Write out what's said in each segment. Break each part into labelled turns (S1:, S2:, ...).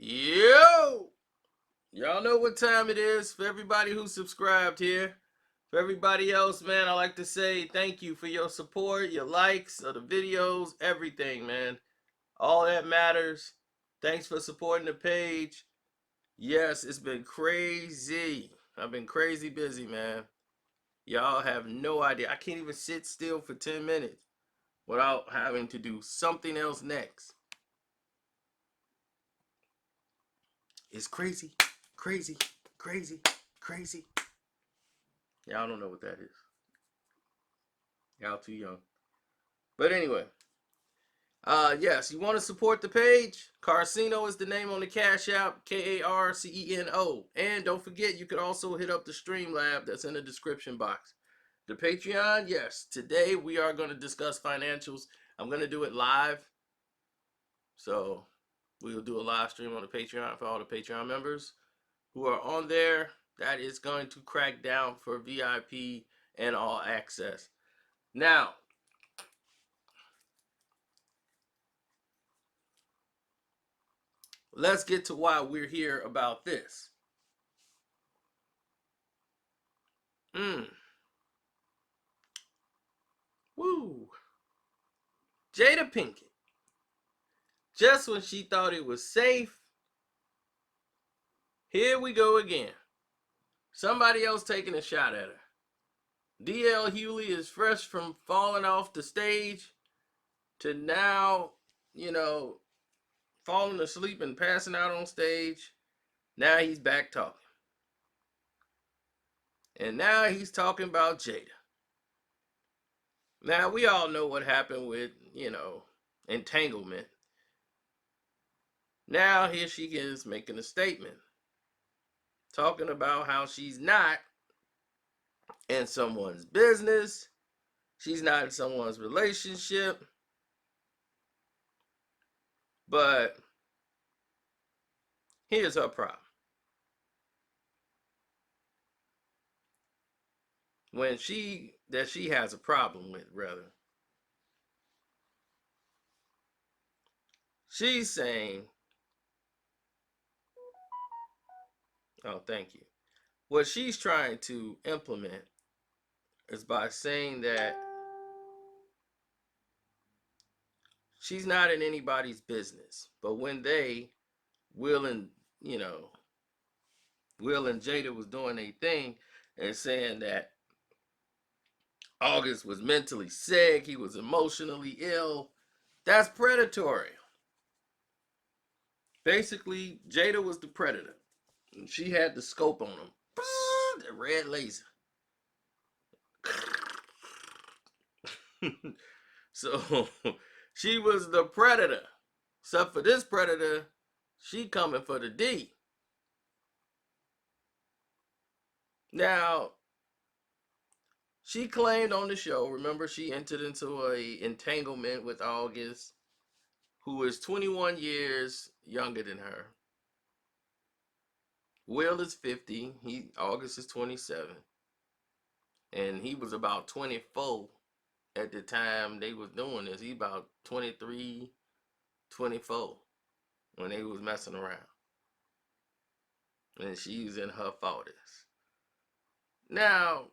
S1: Yo! Y'all know what time it is. For everybody who subscribed here. For everybody else, man, I like to say thank you for your support, your likes of the videos, everything, man. All that matters. Thanks for supporting the page. Yes, it's been crazy. I've been crazy busy, man. Y'all have no idea. I can't even sit still for 10 minutes without having to do something else next. It's crazy, crazy, crazy, crazy. Y'all don't know what that is. Y'all too young. But anyway, yes, you want to support the page? Carcino is the name on the Cash App, Karceno. And don't forget, you could also hit up the Streamlab that's in the description box. The Patreon, yes. Today we are going to discuss financials. I'm going to do it live. So we'll do a live stream on the Patreon for all the Patreon members who are on there. That is going to crack down for VIP and all access. Now, let's get to why we're here about this. Woo. Jada Pinkett. Just when she thought it was safe, here we go again. Somebody else taking a shot at her. DL Hughley is fresh from falling off the stage to now, falling asleep and passing out on stage. Now he's back talking. And now he's talking about Jada. Now we all know what happened with, entanglement. Now here she is making a statement. Talking about how she's not in someone's business. She's not in someone's relationship. But here's her problem. She has a problem with, rather. She's saying, oh, thank you. What she's trying to implement is by saying that she's not in anybody's business. But when Will and, Will and Jada was doing a thing and saying that August was mentally sick, he was emotionally ill, that's predatory. Basically, Jada was the predator. And she had the scope on him. The red laser. So she was the predator. Except for this predator, she coming for the D. Now, she claimed on the show, remember she entered into a entanglement with August, who is 21 years younger than her. Will is 50. August is 27. And he was about 24 at the time they was doing this. He about 23, 24 when they was messing around. And she was in her 40s. Now,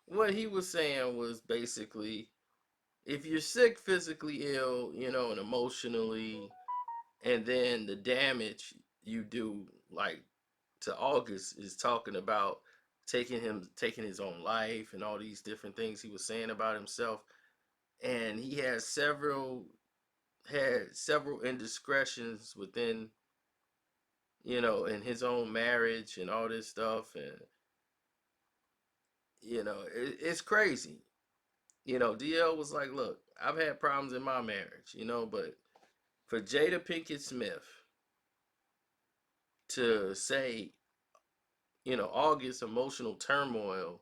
S1: what he was saying was basically, if you're sick, physically ill, and emotionally, and then the damage you do, like to August, is talking about taking his own life and all these different things he was saying about himself, and he had several indiscretions within, in his own marriage and all this stuff, and it's crazy. DL was like, look, I've had problems in my marriage, but for Jada Pinkett Smith to say, August emotional turmoil,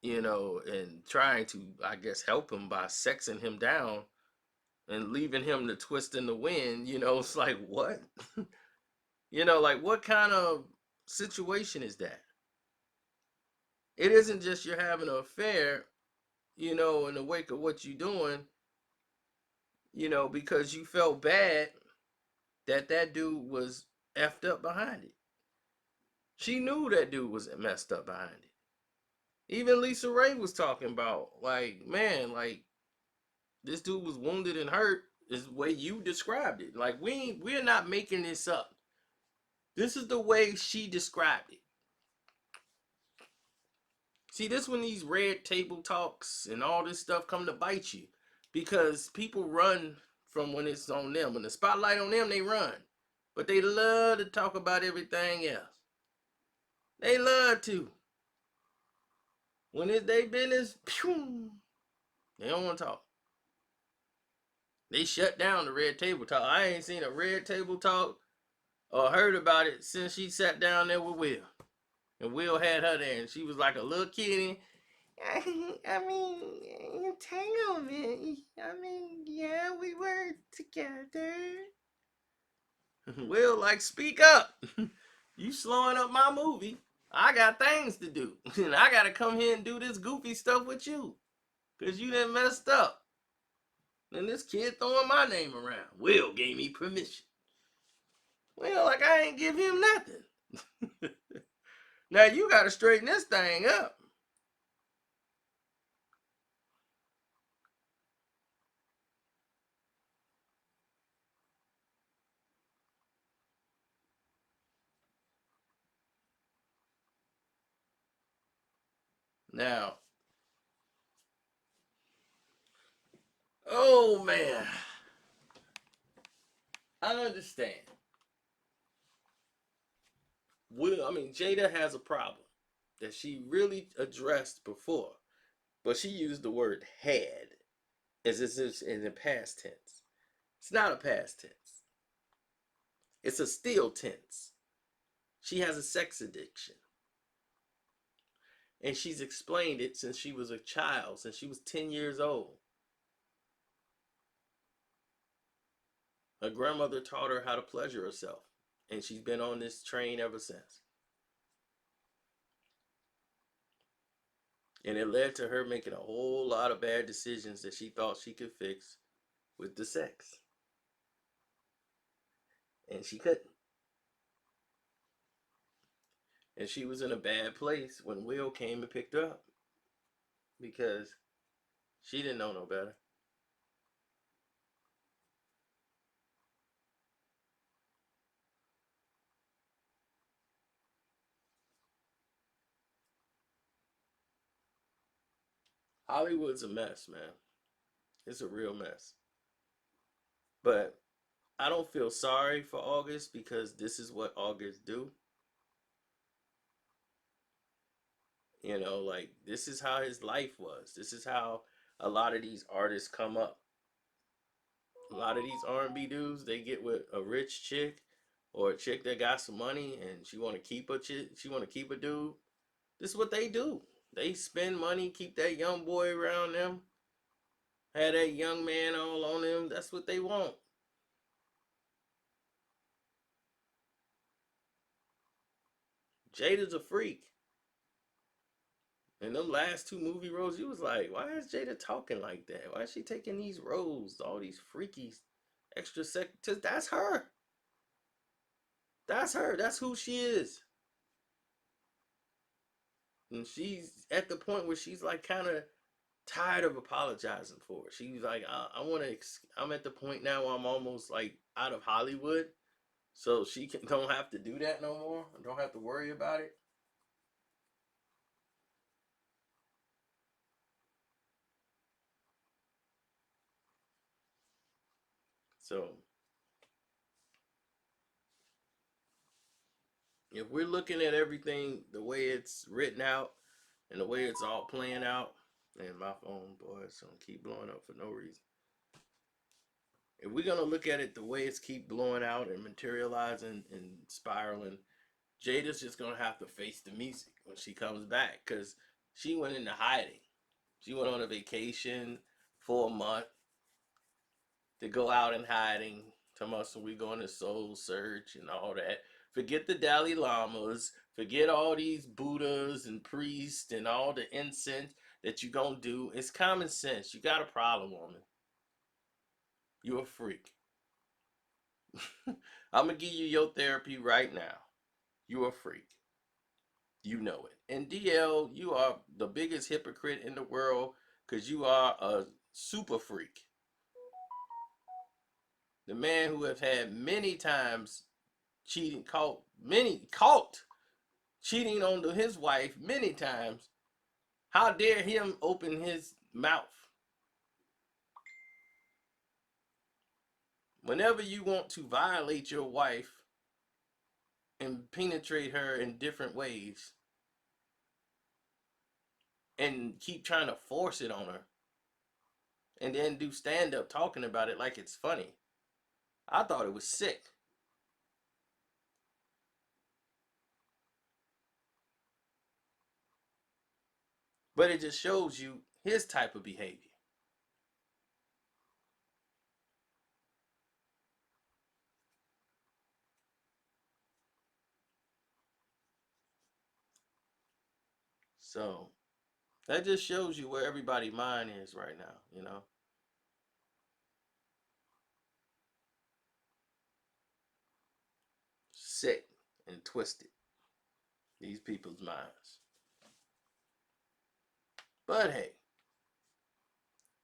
S1: and trying to, I guess, help him by sexing him down and leaving him to twist in the wind, it's like, what? Like, what kind of situation is that? It isn't just you're having an affair, in the wake of what you're doing. You know, because you felt bad that that dude was effed up behind it. She knew that dude was messed up behind it. Even Lisa Ray was talking about, like, man, like, this dude was wounded and hurt is the way you described it. Like, we're not making this up. This is the way she described it. See, this when these red table talks and all this stuff come to bite you. Because people run from when it's on them. When the spotlight on them, they run. But they love to talk about everything else. They love to. When it's their business, pew, they don't want to talk. They shut down the red table talk. I ain't seen a red table talk or heard about it since she sat down there with Will. And Will had her there, and she was like a little kitty. I mean, entanglement. I mean, yeah, we were together. Will, like, speak up. You slowing up my movie. I got things to do. And I got to come here and do this goofy stuff with you. Because you done messed up. And this kid throwing my name around. Will gave me permission. Well, like, I ain't give him nothing. Now you got to straighten this thing up. Now, oh man, I understand. Jada has a problem that she really addressed before, but she used the word had as if it's in the past tense. It's not a past tense. It's a still tense. She has a sex addiction. And she's explained it since she was a child, since she was 10 years old. Her grandmother taught her how to pleasure herself, and she's been on this train ever since. And it led to her making a whole lot of bad decisions that she thought she could fix with the sex. And she couldn't. And she was in a bad place when Will came and picked her up because she didn't know no better. Hollywood's a mess, man. It's a real mess. But I don't feel sorry for August because this is what August do. You know, like, this is how his life was. This is how a lot of these artists come up. A lot of these R&B dudes, they get with a rich chick or a chick that got some money and she want to keep a chick, she want to keep a dude. This is what they do. They spend money, keep that young boy around them, have that young man all on them. That's what they want. Jada's a freak. In them last two movie roles, you was like, why is Jada talking like that? Why is she taking these roles, all these freaky extra sex? That's her. That's her. That's who she is. And she's at the point where she's like kind of tired of apologizing for it. She's like, I want to. I'm at the point now where I'm almost like out of Hollywood, so she don't have to do that no more. Don't have to worry about it. So if we're looking at everything the way it's written out and the way it's all playing out, and my phone, boy, it's gonna keep blowing up for no reason. If we're gonna look at it the way it's keep blowing out and materializing and spiraling, Jada's just gonna have to face the music when she comes back because she went into hiding. She went on a vacation for a month to go out in hiding. Talking about we going to soul search and all that. Forget the Dalai Lamas. Forget all these Buddhas and priests and all the incense that you gonna do. It's common sense. You got a problem, woman. You a freak. I'm gonna give you your therapy right now. You a freak. You know it. And DL, you are the biggest hypocrite in the world because you are a super freak. The man who has had many times cheating, caught cheating on his wife many times. How dare him open his mouth? Whenever you want to violate your wife and penetrate her in different ways and keep trying to force it on her and then do stand up talking about it like it's funny. I thought it was sick. But it just shows you his type of behavior. So that just shows you where everybody's mind is right now, you know? Sick and twisted. These people's minds. But hey,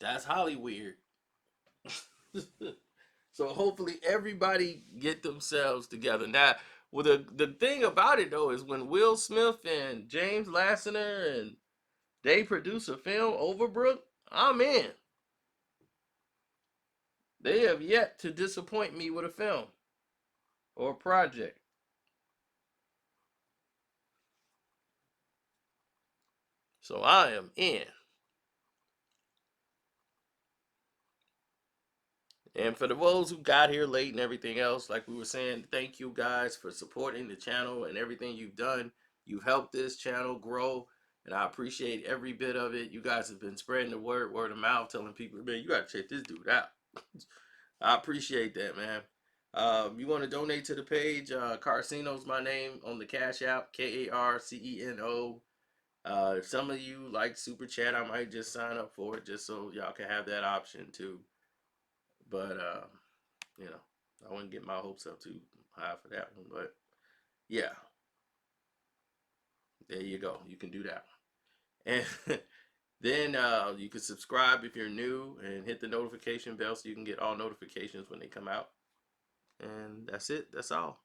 S1: that's Hollywood. So hopefully everybody get themselves together. Now, well, the thing about it though is when Will Smith and James Lassiter and they produce a film, Overbrook, I'm in. They have yet to disappoint me with a film or a project. So I am in. And for the those who got here late and everything else, like we were saying, thank you guys for supporting the channel and everything you've done. You've helped this channel grow, and I appreciate every bit of it. You guys have been spreading the word of mouth, telling people, man, you got to check this dude out. I appreciate that, man. You want to donate to the page? Carcino's my name on the Cash App, Karceno. If some of you like Super Chat, I might just sign up for it just so y'all can have that option too. But you know, I wouldn't get my hopes up too high for that one. But yeah, there you go. You can do that. And then you can subscribe if you're new and hit the notification bell so you can get all notifications when they come out. And that's it. That's all.